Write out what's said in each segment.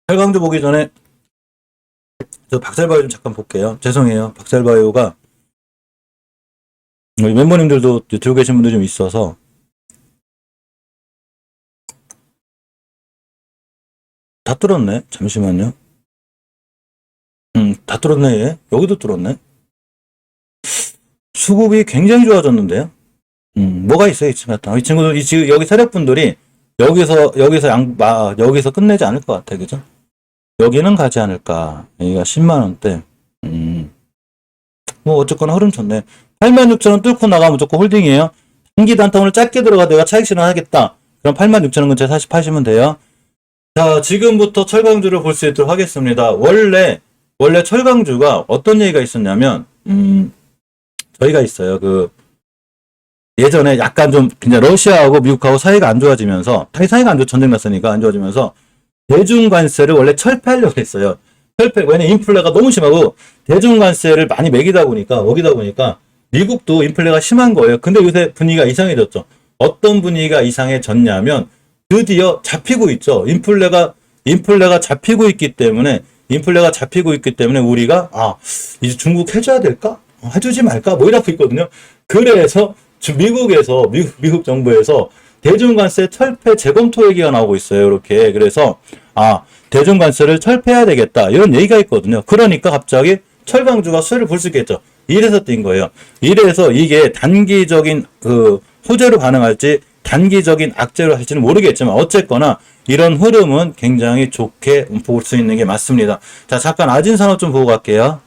철강주 보기 전에 저 박살바이오 좀 잠깐 볼게요. 죄송해요. 박살바이오가 우리 멤버님들도 들고 계신 분들 좀 있어서 다 뚫었네. 잠시만요. 다 뚫었네. 얘. 여기도 뚫었네. 수급이 굉장히 좋아졌는데요. 뭐가 있어요, 이 친구들, 지금 여기 세력분들이 여기서 끝내지 않을 것 같아, 그죠? 여기는 가지 않을까. 여기가 10만원대. 뭐, 어쨌거나 흐름 좋네. 86,000원 뚫고 나가면 무조건 홀딩이에요. 단기 단타 오늘 짧게 들어가 내가 차익 실현하겠다. 그럼 86,000원 근처에 사실 파시면 돼요. 자, 지금부터 철강주를 볼 수 있도록 하겠습니다. 원래 철강주가 어떤 얘기가 있었냐면, 저희가 있어요. 예전에 약간 좀, 그냥 러시아하고 미국하고 사이가 안 좋아지면서, 사이가 안 좋아, 전쟁 났으니까 안 좋아지면서, 대중관세를 원래 철폐하려고 했어요. 왜냐면 인플레가 너무 심하고, 대중관세를 많이 먹이다 보니까, 미국도 인플레가 심한 거예요. 근데 요새 분위기가 이상해졌죠. 어떤 분위기가 이상해졌냐면, 드디어 잡히고 있죠. 인플레가 잡히고 있기 때문에 우리가, 이제 중국 해줘야 될까? 해주지 말까? 뭐 이러고 있거든요. 그래서 미국 정부에서 대중관세 철폐 재검토 얘기가 나오고 있어요. 이렇게. 그래서, 대중관세를 철폐해야 되겠다. 이런 얘기가 있거든요. 그러니까 갑자기 철강주가 수혜를 볼 수 있겠죠. 이래서 뛴 거예요. 이래서 이게 단기적인 호재로 반응할지 단기적인 악재로 할지는 모르겠지만 어쨌거나 이런 흐름은 굉장히 좋게 볼 수 있는 게 맞습니다. 자, 잠깐 아진산업 좀 보고 갈게요.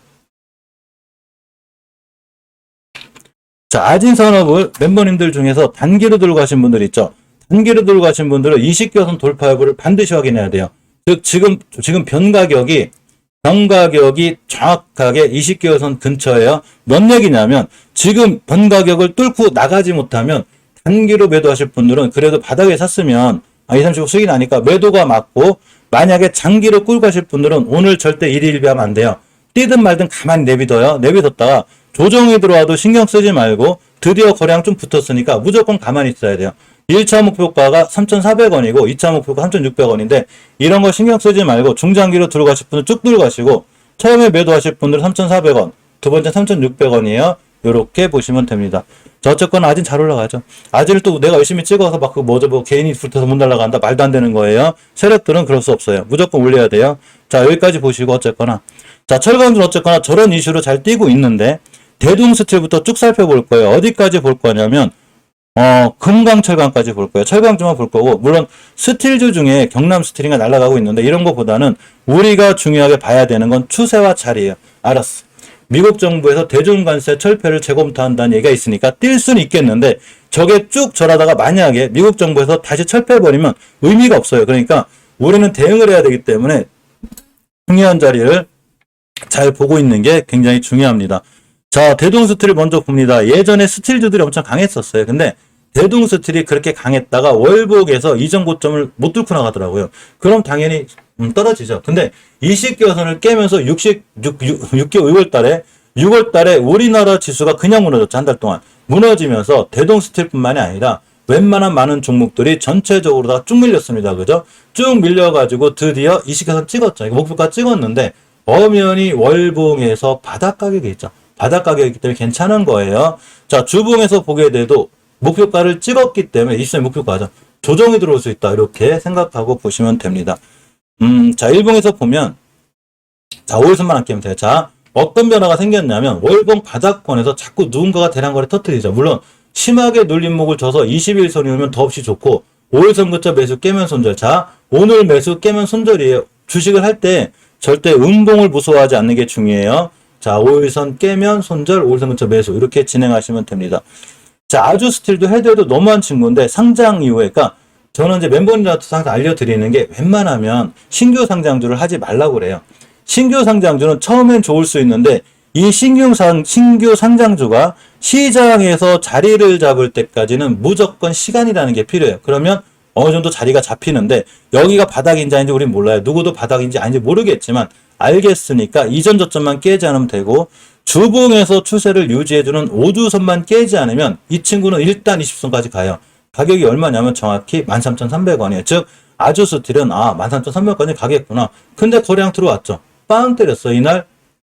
자, 아진산업을 멤버님들 중에서 단기로 들고 가신 분들 있죠. 단기로 들고 가신 분들은 20개선 돌파 여부를 반드시 확인해야 돼요. 즉 지금 변 가격이 정확하게 20개선 근처예요. 뭔 얘기냐면 지금 변 가격을 뚫고 나가지 못하면 단기로 매도하실 분들은 그래도 바닥에 샀으면 20, 30% 수익이 나니까 매도가 맞고, 만약에 장기로 끌고 가실 분들은 오늘 절대 일희일비하면 안 돼요. 뛰든 말든 가만히 내비뒀다가 조정이 들어와도 신경 쓰지 말고 드디어 거래량 좀 붙었으니까 무조건 가만히 있어야 돼요. 1차 목표가가 3,400원이고 2차 목표가 3,600원인데 이런 거 신경 쓰지 말고 중장기로 들어가실 분들 쭉 들어가시고, 처음에 매도하실 분들은 3,400원, 두 번째 3,600원이에요. 요렇게 보시면 됩니다. 자, 어쨌거나 아진 잘 올라가죠. 아진을 또 내가 열심히 찍어서 막 개인이 불타서 못 날아간다. 말도 안 되는 거예요. 세력들은 그럴 수 없어요. 무조건 올려야 돼요. 자, 여기까지 보시고 어쨌거나. 자, 철강주는 어쨌거나 저런 이슈로 잘 뛰고 있는데, 대동 스틸부터 쭉 살펴볼 거예요. 어디까지 볼 거냐면, 금강철강까지 볼 거예요. 철강주만 볼 거고, 물론 스틸주 중에 경남 스틸인가 날아가고 있는데, 이런 것보다는 우리가 중요하게 봐야 되는 건 추세와 자리예요. 알았어. 미국 정부에서 대중관세 철폐를 재검토한다는 얘기가 있으니까 뛸 수는 있겠는데, 저게 쭉 절하다가 만약에 미국 정부에서 다시 철폐해버리면 의미가 없어요. 그러니까 우리는 대응을 해야 되기 때문에 중요한 자리를 잘 보고 있는 게 굉장히 중요합니다. 자, 대동 스틸을 먼저 봅니다. 예전에 스틸주들이 엄청 강했었어요. 근데 대동 스틸이 그렇게 강했다가 월복에서 이전 고점을 못 뚫고 나가더라고요. 그럼 당연히 떨어지죠. 근데 20개선을 깨면서 6월 달에 우리나라 지수가 그냥 무너졌죠. 한 달 동안. 무너지면서 대동 스틸뿐만이 아니라 웬만한 많은 종목들이 전체적으로 다 쭉 밀렸습니다. 그죠? 쭉 밀려가지고 드디어 20개선 찍었죠. 목표가 찍었는데 엄연히 월봉에서 바닥 가격이 있죠. 바닥 가격이기 때문에 괜찮은 거예요. 자, 주봉에서 보게 돼도 목표가를 찍었기 때문에 23일 목표가죠. 조정이 들어올 수 있다. 이렇게 생각하고 보시면 됩니다. 자, 일봉에서 보면, 자, 5일선만 아끼면 돼요. 자, 어떤 변화가 생겼냐면, 월봉 바닥권에서 자꾸 누군가가 대량거래 터뜨리죠. 물론, 심하게 눌림목을 줘서 21선이 오면 더없이 좋고, 5일선 근처 매수 깨면 손절. 자, 오늘 매수 깨면 손절이에요. 주식을 할 때 절대 음봉을 무서워하지 않는 게 중요해요. 자, 5일선 깨면 손절, 5일선 근처 매수. 이렇게 진행하시면 됩니다. 자, 아주 스틸도 헤드도 너무한 친구인데, 상장 이후에, 그러니까, 저는 이제 멤버님들한테 항상 알려드리는 게 웬만하면 신규 상장주를 하지 말라고 그래요. 신규 상장주는 처음엔 좋을 수 있는데 이 신규 상장주가 시장에서 자리를 잡을 때까지는 무조건 시간이라는 게 필요해요. 그러면 어느 정도 자리가 잡히는데 여기가 바닥인지 아닌지 우린 몰라요. 누구도 바닥인지 아닌지 모르겠지만 알겠으니까 이전 저점만 깨지 않으면 되고, 주봉에서 추세를 유지해주는 5주선만 깨지 않으면 이 친구는 일단 20선까지 가요. 가격이 얼마냐면 정확히 13,300원이에요. 즉 아주 스틸은 13,300원까지 가겠구나. 근데 거래량 들어왔죠. 빵 때렸어. 이날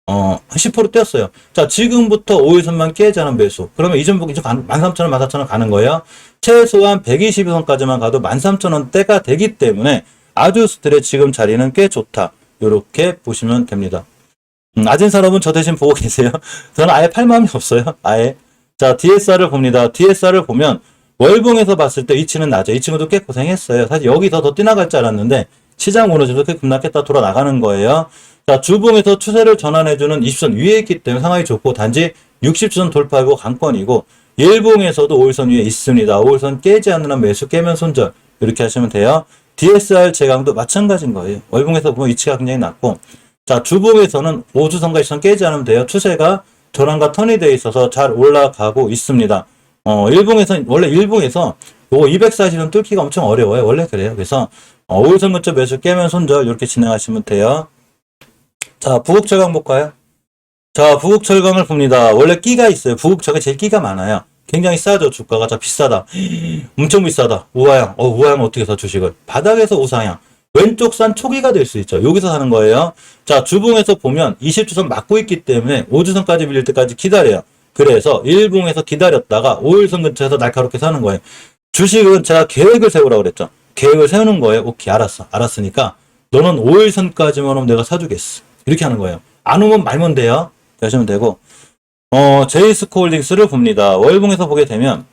한 10% 뛰었어요. 자, 지금부터 5일선만 깨지 않은 매수. 그러면 이전 13,000원, 14,000원 가는 거예요. 최소한 120선까지만 가도 13,000원대가 되기 때문에 아주 스틸의 지금 자리는 꽤 좋다. 이렇게 보시면 됩니다. 아진산 여러분 저 대신 보고 계세요. 저는 아예 팔 마음이 없어요. 아예. 자, DSR을 봅니다. DSR을 보면 월봉에서 봤을 때 이 친구는 낮아요. 이 친구도 꽤 고생했어요. 사실 여기서 더 뛰나갈 줄 알았는데 시장 무너져서 꽤 급락했다 돌아 나가는 거예요. 자, 주봉에서 추세를 전환해주는 20선 위에 있기 때문에 상황이 좋고 단지 60선 돌파하고 강권이고 일봉에서도 5일선 위에 있습니다. 5일선 깨지 않는 한 매수 깨면 손절 이렇게 하시면 돼요. DSR 제강도 마찬가지인 거예요. 월봉에서 보면 위치가 굉장히 낮고 자, 주봉에서는 5주선과 20선 깨지 않으면 돼요. 추세가 전환과 턴이 되어 있어서 잘 올라가고 있습니다. 일봉에서 원래 일봉에서 요거 240선 뚫기가 엄청 어려워요. 원래 그래요. 그래서 5일선 근처 매수 깨면 손절 이렇게 진행하시면 돼요. 자, 부국철강 볼까요? 자, 부국철강을 봅니다. 원래 끼가 있어요. 부국철이 제일 끼가 많아요. 굉장히 싸죠. 주가가. 자, 비싸다. 엄청 비싸다. 우하양. 우하양 어떻게 사 주식을? 바닥에서 우상향. 왼쪽 산 초기가 될 수 있죠. 여기서 사는 거예요. 자, 주봉에서 보면 20주선 막고 있기 때문에 5주선까지 밀릴 때까지 기다려요. 그래서 일봉에서 기다렸다가 5일선 근처에서 날카롭게 사는 거예요. 주식은 제가 계획을 세우라고 그랬죠. 계획을 세우는 거예요. 오케이, 알았어. 알았으니까 너는 5일선까지만 오면 내가 사주겠어. 이렇게 하는 거예요. 안 오면 말면 돼요. 하시면 되고, 제이스코홀딩스를 봅니다. 월봉에서 보게 되면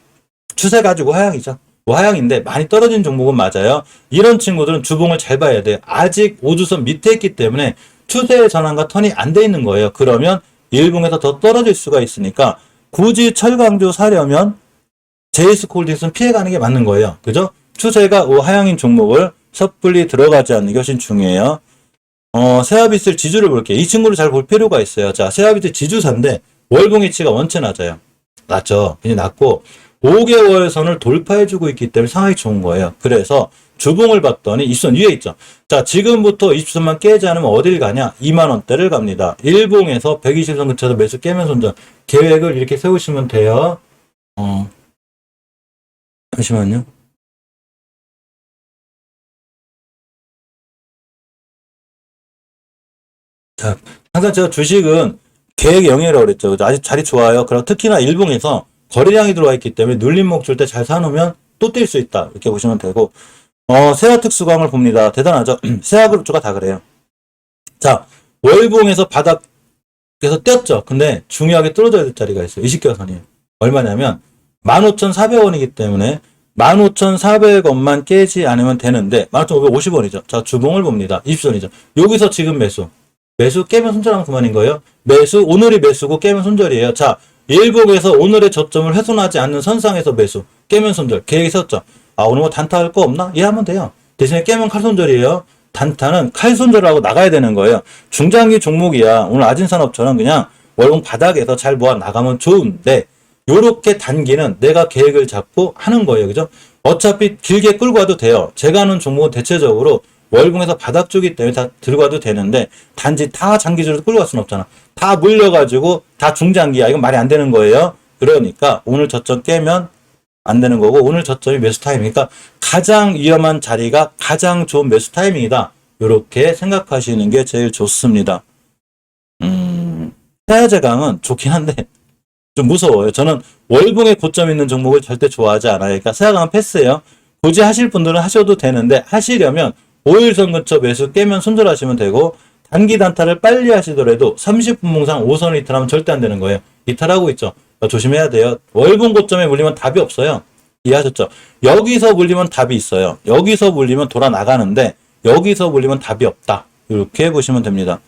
추세 가지고 하향이죠. 하향인데 많이 떨어진 종목은 맞아요. 이런 친구들은 주봉을 잘 봐야 돼요. 아직 5주선 밑에 있기 때문에 추세의 전환과 턴이 안 돼 있는 거예요. 그러면 일봉에서 더 떨어질 수가 있으니까 굳이 철강주 사려면 제이스코홀딩스는 피해가는 게 맞는 거예요. 그죠? 추세가 하향인 종목을 섣불리 들어가지 않는 게 훨씬 중요해요. 세아비스 지주를 볼게요. 이 친구를 잘 볼 필요가 있어요. 자, 세아비스 지주사인데 월봉 이치가 원체 낮아요. 낮죠. 굉장히 낮고 5개월 선을 돌파해주고 있기 때문에 상황이 좋은 거예요. 그래서 주봉을 봤더니 20선 위에 있죠. 자, 지금부터 20선만 깨지 않으면 어딜 가냐? 2만원대를 갑니다. 일봉에서 120선 근처에서 매수 깨면 손절. 계획을 이렇게 세우시면 돼요. 잠시만요. 자, 항상 제가 주식은 계획 영역이라고 그랬죠. 그죠? 아직 자리 좋아요. 그리고 특히나 일봉에서 거래량이 들어와 있기 때문에 눌림목 줄 때 잘 사놓으면 또 뛸 수 있다. 이렇게 보시면 되고, 세아특수광을 봅니다. 대단하죠? 세아그룹주가 다 그래요. 자, 월봉에서 바닥에서 뛰었죠. 근데 중요하게 뚫어져야 될 자리가 있어요. 20개선이에요. 얼마냐면 15,400원이기 때문에 15,400원만 깨지 않으면 되는데 15,550원이죠. 자, 주봉을 봅니다. 20선이죠. 여기서 지금 매수 깨면 손절하면 그만인 거예요. 오늘이 매수고 깨면 손절이에요. 자, 일봉에서 오늘의 저점을 훼손하지 않는 선상에서 매수, 깨면 손절, 계획이 썼죠. 오늘 뭐 단타 할 거 없나? 이해하면 돼요. 대신에 깨면 칼 손절이에요. 단타는 칼 손절하고 나가야 되는 거예요. 중장기 종목이야. 오늘 아진산업처럼 그냥 월봉 바닥에서 잘 모아 나가면 좋은데, 요렇게 단기는 내가 계획을 잡고 하는 거예요. 그죠? 어차피 길게 끌고 와도 돼요. 제가 하는 종목은 대체적으로 월봉에서 바닥 쪽이기 때문에 다 들고 와도 되는데 단지 다 장기적으로 끌고 갈 수는 없잖아. 다 물려가지고 다 중장기야. 이건 말이 안 되는 거예요. 그러니까 오늘 저점 깨면 안 되는 거고 오늘 저점이 매수 타이밍이니까 가장 위험한 자리가 가장 좋은 매수 타이밍이다. 이렇게 생각하시는 게 제일 좋습니다. 세아제강은 좋긴 한데 좀 무서워요. 저는 월봉에 고점 있는 종목을 절대 좋아하지 않아요. 그러니까 세아강은 패스예요. 굳이 하실 분들은 하셔도 되는데 하시려면 5일선 근처 매수 깨면 손절하시면 되고 단기 단타를 빨리 하시더라도 30분 몽상 5선 이탈하면 절대 안 되는 거예요. 이탈하고 있죠. 조심해야 돼요. 월봉 고점에 물리면 답이 없어요. 이해하셨죠? 여기서 물리면 답이 있어요. 여기서 물리면 돌아 나가는데 여기서 물리면 답이 없다. 이렇게 보시면 됩니다.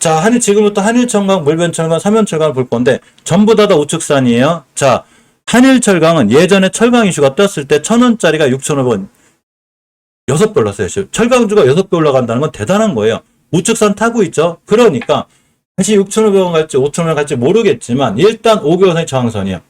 자, 지금부터 한일철강, 물변철강, 삼연철강을 볼 건데 전부 다 우측산이에요. 자, 한일철강은 예전에 철강 이슈가 떴을 때 1,000원짜리가 6,500원 6배 올랐어요. 철강주가 6배 올라간다는 건 대단한 거예요. 우측산 타고 있죠. 그러니까 다시 6,500원 갈지 5,000원 갈지 모르겠지만 일단 5개월선이 저항선이에요.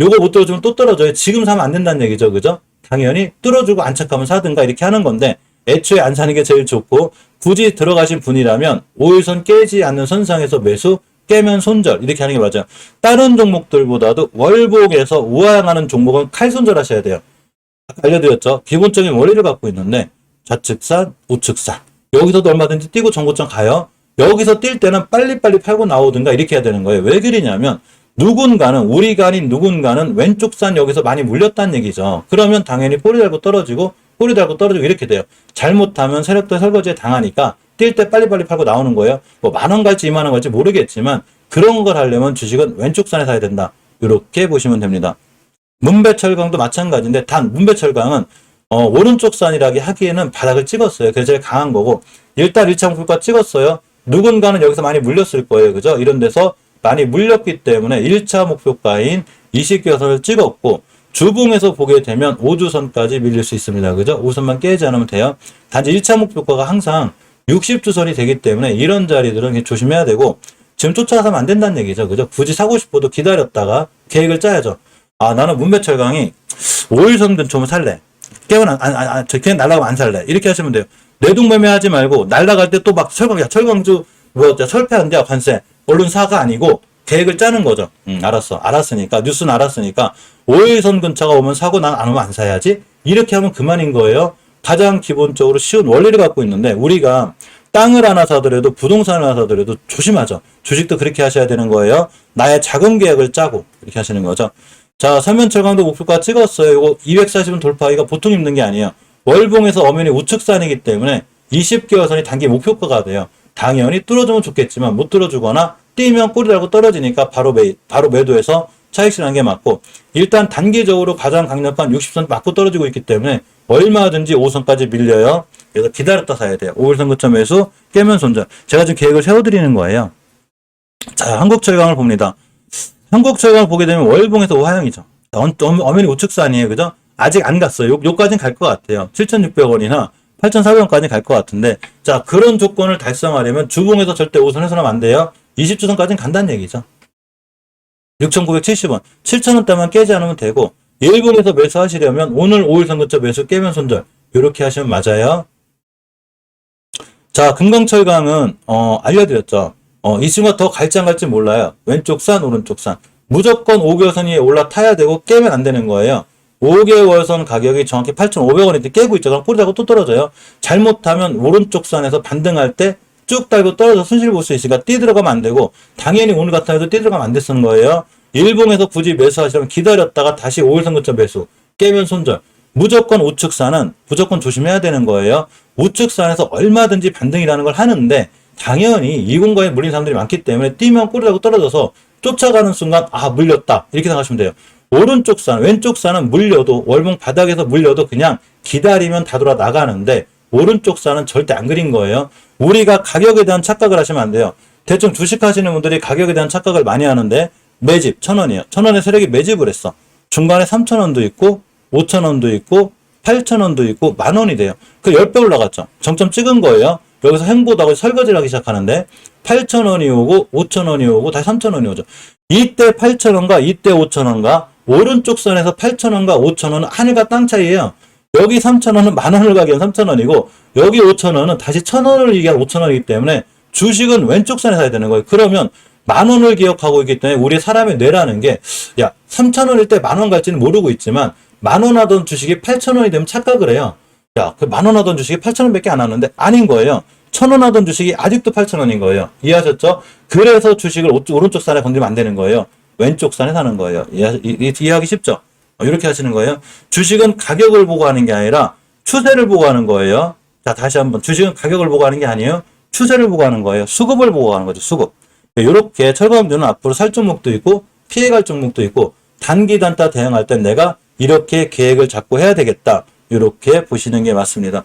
요거 못 뚫어주면 또 떨어져요. 지금 사면 안 된다는 얘기죠. 그죠? 당연히 뚫어주고 안착하면 사든가 이렇게 하는 건데 애초에 안 사는 게 제일 좋고 굳이 들어가신 분이라면 5일선 깨지 않는 선상에서 매수 깨면 손절 이렇게 하는 게 맞아요. 다른 종목들보다도 월봉에서 우하향하는 종목은 칼 손절하셔야 돼요. 아까 알려드렸죠. 기본적인 원리를 갖고 있는데 좌측산, 우측산. 여기서도 얼마든지 뛰고 정고점 가요. 여기서 뛸 때는 빨리빨리 팔고 나오든가 이렇게 해야 되는 거예요. 왜 그러냐면 누군가는 우리가 아닌 누군가는 왼쪽 산 여기서 많이 물렸다는 얘기죠. 그러면 당연히 꼬리 달고 떨어지고 꼬리 달고 떨어지고 이렇게 돼요. 잘못하면 세력들 설거지에 당하니까 뛸 때 빨리빨리 팔고 나오는 거예요. 뭐 10,000원 갈지 20,000원 갈지 모르겠지만 그런 걸 하려면 주식은 왼쪽 산에 사야 된다. 이렇게 보시면 됩니다. 문배철강도 마찬가지인데 단 문배철강은 오른쪽 산이라기 하기에는 바닥을 찍었어요. 그래서 제일 강한 거고 일단 1차 목표가 찍었어요. 누군가는 여기서 많이 물렸을 거예요. 그죠? 이런 데서 많이 물렸기 때문에 1차 목표가인 20개선을 찍었고 주봉에서 보게 되면 5주선까지 밀릴 수 있습니다. 그죠? 5선만 깨지 않으면 돼요. 단지 1차 목표가가 항상 60주선이 되기 때문에 이런 자리들은 조심해야 되고 지금 쫓아가서 하면 안 된다는 얘기죠. 그죠? 굳이 사고 싶어도 기다렸다가 계획을 짜야죠. 아, 나는 문배철강이 5일선 근처면 살래. 깨면 그냥 날아가면 안 살래. 이렇게 하시면 돼요. 내동매매 하지 말고 날아갈 때 또 막 철강주 설패한대요 관세. 얼른 사가 아니고 계획을 짜는 거죠. 알았어. 알았으니까 뉴스는 알았으니까 5일선 근처가 오면 사고 난 안 오면 안 사야지. 이렇게 하면 그만인 거예요. 가장 기본적으로 쉬운 원리를 갖고 있는데 우리가 땅을 하나 사더라도 부동산을 하나 사더라도 조심하죠. 주식도 그렇게 하셔야 되는 거예요. 나의 자금 계획을 짜고 이렇게 하시는 거죠. 자, 서면철강도 목표가 찍었어요. 이거 240은 돌파하기가 보통 힘든 게 아니에요. 월봉에서 엄연히 우측산이기 때문에 20개월선이 단기 목표가가 돼요. 당연히 뚫어주면 좋겠지만 못 뚫어주거나 뛰면 꼬리 달고 떨어지니까 바로 매도해서 차익 실현하는 게 맞고 일단 단기적으로 가장 강력한 60선 맞고 떨어지고 있기 때문에 얼마든지 5선까지 밀려요. 그래서 기다렸다 사야 돼요. 5일선 근처 매수 깨면 손절. 제가 지금 계획을 세워드리는 거예요. 자, 한국철강을 봅니다. 한국철강을 보게 되면 월봉에서 우하형이죠. 엄연히 우측산이에요. 그죠? 아직 안 갔어요. 요까지는 갈 것 같아요. 7,600원이나 8,400원까지 갈 것 같은데 자, 그런 조건을 달성하려면 주봉에서 절대 5선 해서는 안 돼요. 20주선까지는 간다는 얘기죠. 6,970원. 7,000원대만 깨지 않으면 되고 일봉에서 매수하시려면 오늘 5일선 근처 매수 깨면 손절. 이렇게 하시면 맞아요. 자, 금강철강은 알려드렸죠. 이 친구가 더 갈지 안 갈지 몰라요. 왼쪽 산, 오른쪽 산. 무조건 5개월선 위에 올라타야 되고 깨면 안 되는 거예요. 5개월선 가격이 정확히 8,500원인데 깨고 있죠. 그럼 꼬리 달고 또 떨어져요. 잘못하면 오른쪽 산에서 반등할 때 쭉 달고 떨어져 손실 볼 수 있으니까 뛰 들어가면 안 되고 당연히 오늘 같은 해도 뛰 들어가면 안 됐는 거예요. 일봉에서 굳이 매수하시려면 기다렸다가 다시 5일선 근처 매수 깨면 손절. 무조건 우측산은 무조건 조심해야 되는 거예요. 우측산에서 얼마든지 반등이라는 걸 하는데 당연히 이 공간에 물린 사람들이 많기 때문에 뛰면 꼬리 달고 떨어져서 쫓아가는 순간 아 물렸다 이렇게 생각하시면 돼요. 오른쪽 산, 왼쪽 산은 물려도 월봉 바닥에서 물려도 그냥 기다리면 다 돌아 나가는데 오른쪽 산은 절대 안 그린 거예요. 우리가 가격에 대한 착각을 하시면 안 돼요. 대충 주식 하시는 분들이 가격에 대한 착각을 많이 하는데 매집 1,000원이에요. 1,000원에 세력이 매집을 했어. 중간에 3,000원도 있고 5,000원도 있고 8,000원도 있고 10,000원이 돼요. 그 10배 올라갔죠. 정점 찍은 거예요. 여기서 행보다고 설거지를 하기 시작하는데 8,000원이 오고 5,000원이 오고 다시 3,000원이 오죠. 이때 8,000원과 이때 5,000원과 오른쪽 선에서 8,000원과 5,000원은 하늘과 땅 차이예요. 여기 3,000원은 10,000원을 가기 위한 3,000원이고 여기 5,000원은 다시 1,000원을 얘기한 5,000원이기 때문에 주식은 왼쪽 선에 사야 되는 거예요. 그러면 10,000원을 기억하고 있기 때문에 우리 사람의 뇌라는 게 야 3,000원일 때 10,000원 갈지는 모르고 있지만 10,000원 하던 주식이 8,000원이 되면 착각을 해요. 야, 그 10,000원 하던 주식이 8,000원밖에 안 하는데 아닌 거예요. 1,000원 하던 주식이 아직도 8,000원인 거예요. 이해하셨죠? 그래서 주식을 오른쪽 산에 건드리면 안 되는 거예요. 왼쪽 산에 사는 거예요. 이해하기 쉽죠? 이렇게 하시는 거예요. 주식은 가격을 보고 하는 게 아니라 추세를 보고 하는 거예요. 자, 다시 한번. 주식은 가격을 보고 하는 게 아니에요. 추세를 보고 하는 거예요. 수급을 보고 하는 거죠. 수급. 이렇게 철강주는 앞으로 살 종목도 있고 피해갈 종목도 있고 단기 단타 대응할 때 내가 이렇게 계획을 잡고 해야 되겠다. 이렇게 보시는 게 맞습니다.